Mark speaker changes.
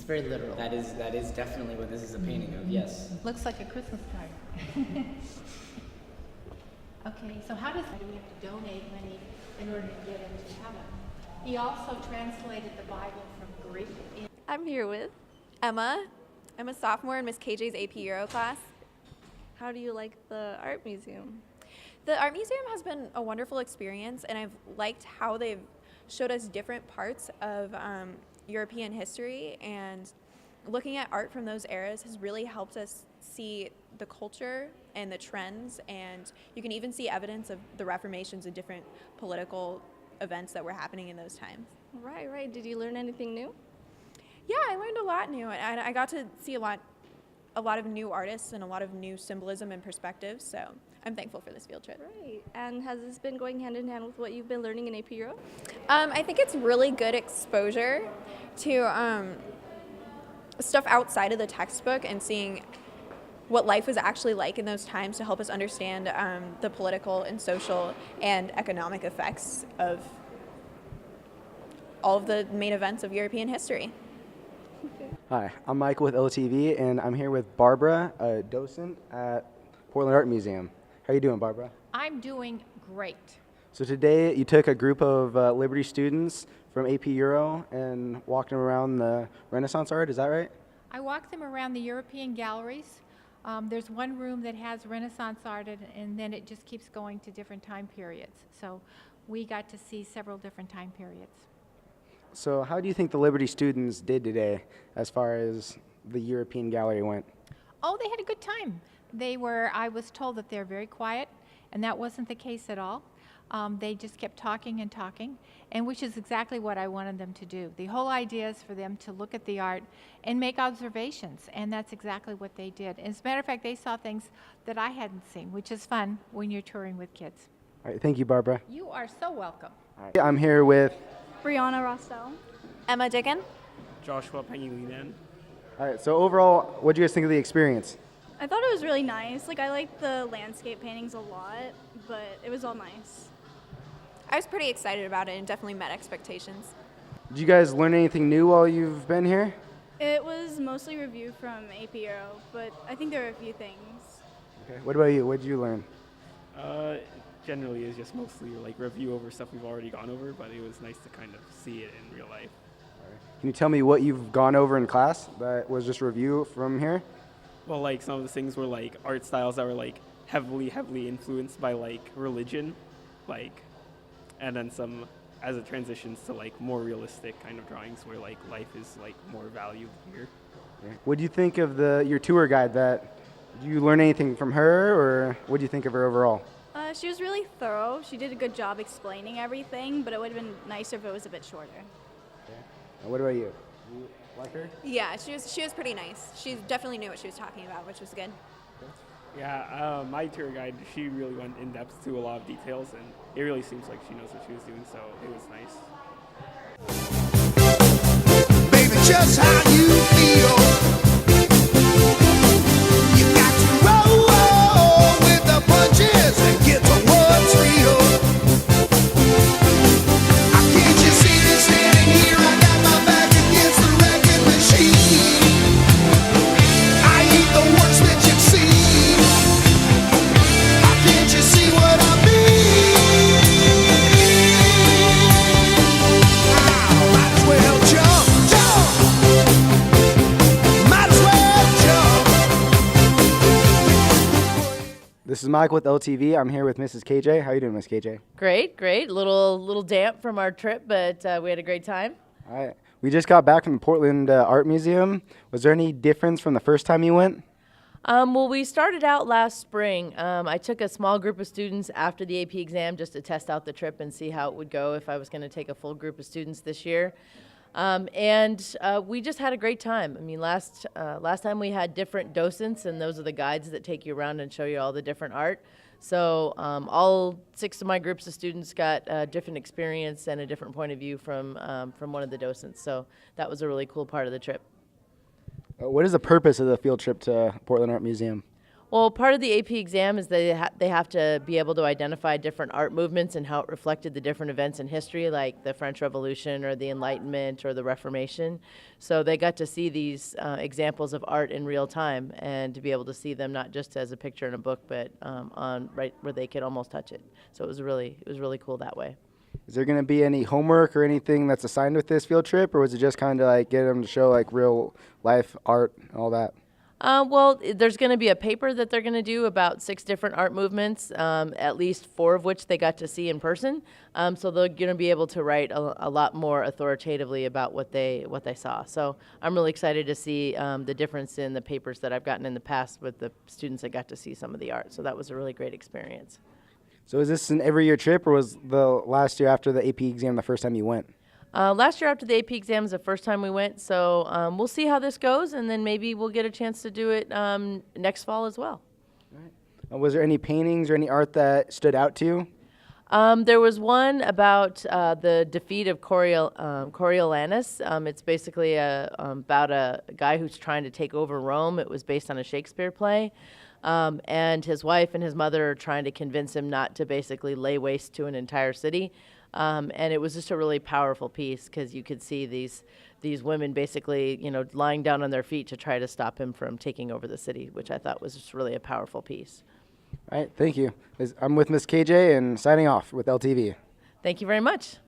Speaker 1: very literal.
Speaker 2: That is definitely what this is a painting of. Yes.
Speaker 3: Looks like a Christmas card. Okay, so how do we have to donate money in order to get into heaven? He also translated the Bible from Greek.
Speaker 4: I'm here with Emma. I'm a sophomore in Miss KJ's AP Euro class. How do you like the art museum? The art museum has been a wonderful experience, and I've liked how they've showed us different parts of European history, and looking at art from those eras has really helped us see the culture and the trends, and you can even see evidence of the Reformations and different political events that were happening in those times.
Speaker 5: Right. Did you learn anything new?
Speaker 4: Yeah, I learned a lot new, and I got to see a lot of new artists and a lot of new symbolism and perspectives, so I'm thankful for this field trip.
Speaker 5: Right. And has this been going hand in hand with what you've been learning in AP Euro?
Speaker 4: I think it's really good exposure to stuff outside of the textbook and seeing what life was actually like in those times to help us understand the political and social and economic effects of all of the main events of European history.
Speaker 6: Hi, I'm Michael with LTV, and I'm here with Barbara, a docent at Portland Art Museum. How are you doing, Barbara?
Speaker 3: I'm doing great.
Speaker 6: So today you took a group of Liberty students from AP Euro and walked them around the Renaissance art, is that right?
Speaker 3: I walked them around the European galleries. There's one room that has Renaissance art, and then it just keeps going to different time periods. So we got to see several different time periods.
Speaker 6: So how do you think the Liberty students did today as far as the European gallery went?
Speaker 3: Oh, they had a good time. I was told that they're very quiet, and that wasn't the case at all. They just kept talking and talking, and which is exactly what I wanted them to do. The whole idea is for them to look at the art and make observations, and that's exactly what they did. As a matter of fact, they saw things that I hadn't seen, which is fun when you're touring with kids.
Speaker 6: All right, thank you, Barbara.
Speaker 3: You are so welcome.
Speaker 6: All right. I'm here with
Speaker 5: Brianna Rostel.
Speaker 4: Emma Dicken.
Speaker 7: Joshua Pangilinan.
Speaker 6: All right, so overall, what do you guys think of the experience?
Speaker 5: I thought it was really nice. Like, I liked the landscape paintings a lot, but it was all nice.
Speaker 4: I was pretty excited about it and definitely met expectations.
Speaker 6: Did you guys learn anything new while you've been here?
Speaker 5: It was mostly review from AP Euro, but I think there were a few things.
Speaker 6: Okay. What about you? What did you learn?
Speaker 7: Generally is just mostly like review over stuff we've already gone over, but it was nice to kind of see it in real life.
Speaker 6: Can you tell me what you've gone over in class that was just review from here?
Speaker 7: Well, like some of the things were like art styles that were like heavily influenced by like religion, like, and then some as it transitions to like more realistic kind of drawings where like life is like more valued here.
Speaker 6: Okay. What do you think of your tour guide? Did you learn anything from her, or what do you think of her overall?
Speaker 5: She was really thorough. She did a good job explaining everything, but it would have been nicer if it was a bit shorter.
Speaker 6: Okay. And what about you? You like her?
Speaker 4: Yeah, she was pretty nice. She definitely knew what she was talking about, which was good.
Speaker 7: Yeah, my tour guide, she really went in depth to a lot of details, and it really seems like she knows what she was doing, so it was nice.
Speaker 8: Baby, just how you feel. You got to roll with the punches and get to what's real. Can't you see me standing here? I got my back against the wrecking machine. I ain't the worst that you've seen. Can't you see what I mean? Might as well jump. Might as well jump.
Speaker 6: This is Mike with LTV. I'm here with Mrs. KJ. How are you doing, Miss KJ?
Speaker 9: Great. Little damp from our trip, but we had a great time.
Speaker 6: All right. We just got back from the Portland Art Museum. Was there any difference from the first time you went?
Speaker 9: Well, we started out last spring. I took a small group of students after the AP exam just to test out the trip and see how it would go if I was going to take a full group of students this year. And we just had a great time. I mean, last time we had different docents, and those are the guides that take you around and show you all the different art. So all 6 of my groups of students got a different experience and a different point of view from one of the docents. So that was a really cool part of the trip.
Speaker 6: What is the purpose of the field trip to Portland Art Museum?
Speaker 9: Well, part of the AP exam is they have to be able to identify different art movements and how it reflected the different events in history, like the French Revolution or the Enlightenment or the Reformation. So they got to see these examples of art in real time and to be able to see them not just as a picture in a book, but on right where they could almost touch it. So it was really cool that way.
Speaker 6: Is there going to be any homework or anything that's assigned with this field trip, or was it just kind of like get them to show like real life art and all that?
Speaker 9: Well, there's going to be a paper that they're going to do about 6 different art movements, at least 4 of which they got to see in person. So they're going to be able to write a lot more authoritatively about what they saw. So I'm really excited to see the difference in the papers that I've gotten in the past with the students that got to see some of the art. So that was a really great experience.
Speaker 6: So is this an every year trip, or was the last year after the AP exam the first time you went?
Speaker 9: Last year after the AP exam was the first time we went, so we'll see how this goes, and then maybe we'll get a chance to do it next fall as well.
Speaker 6: Was there any paintings or any art that stood out to you?
Speaker 9: There was one about the defeat of Coriolanus. It's basically about a guy who's trying to take over Rome. It was based on a Shakespeare play. And his wife and his mother are trying to convince him not to basically lay waste to an entire city. And it was just a really powerful piece because you could see these women basically, lying down on their feet to try to stop him from taking over the city, which I thought was just really a powerful piece.
Speaker 6: All right, thank you. I'm with Miss KJ and signing off with LTV.
Speaker 9: Thank you very much.